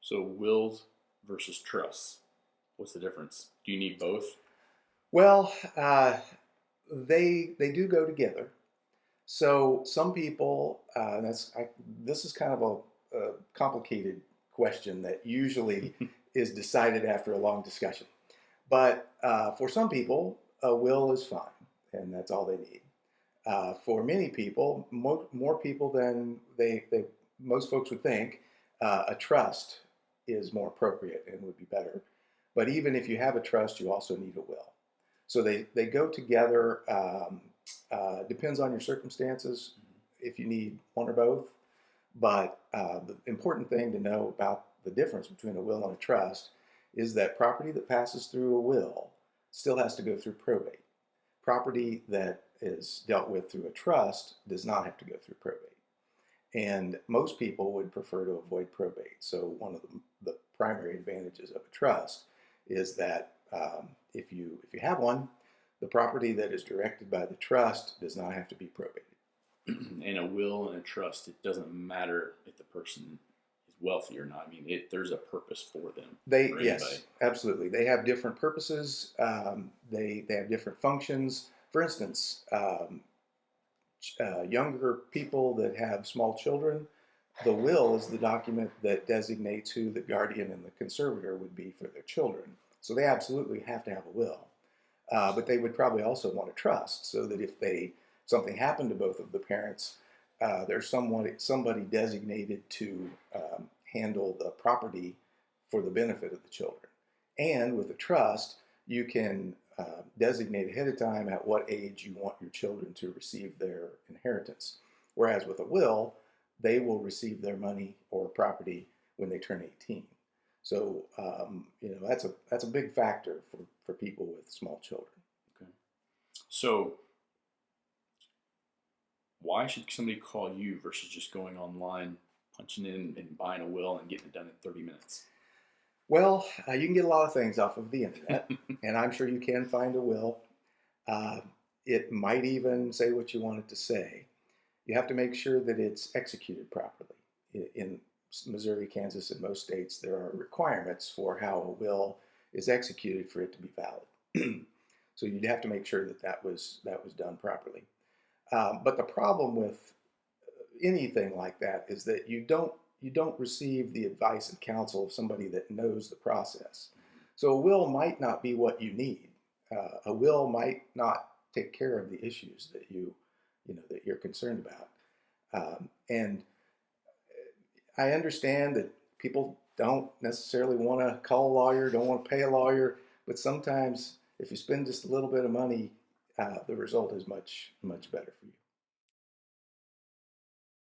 So wills versus trusts. What's the difference? Do you need both? Well, they do go together. So some people, this is kind of a complicated question that usually is decided after a long discussion. But for some people, a will is fine, and that's all they need. For many people, more people than most folks would think, a trust is more appropriate and would be better. But even if you have a trust, you also need a will. So they go together. Depends on your circumstances if you need one or both. But the important thing to know about the difference between a will and a trust is that property that passes through a will still has to go through probate. Property that is dealt with through a trust does not have to go through probate. And most people would prefer to avoid probate. So one of the primary advantages of a trust is that if you have one, the property that is directed by the trust does not have to be probated. In a will and a trust, it doesn't matter if the person is wealthy or not. I mean, there's a purpose for them. For anybody. Yes, absolutely. They have different purposes. They have different functions. For instance, younger people that have small children, the will is the document that designates who the guardian and the conservator would be for their children. So they absolutely have to have a will. But they would probably also want a trust so that if something happened to both of the parents, there's somebody designated to handle the property for the benefit of the children. And with a trust, you can designate ahead of time at what age you want your children to receive their inheritance. Whereas with a will, they will receive their money or property when they turn 18. So that's a big factor for people with small children. Okay. So why should somebody call you versus just going online, punching in and buying a will and getting it done in 30 minutes? Well, you can get a lot of things off of the internet, and I'm sure you can find a will. Uh, it might even say what you want it to say. You have to make sure that it's executed properly. In Missouri, Kansas, and most states, there are requirements for how a will is executed for it to be valid. So you'd have to make sure that was done properly. But the problem with anything like that is that you don't receive the advice and counsel of somebody that knows the process. So a will might not be what you need. A will might not take care of the issues that that you're concerned about. And I understand that people don't necessarily want to call a lawyer, don't want to pay a lawyer, but sometimes if you spend just a little bit of money, the result is much better for you.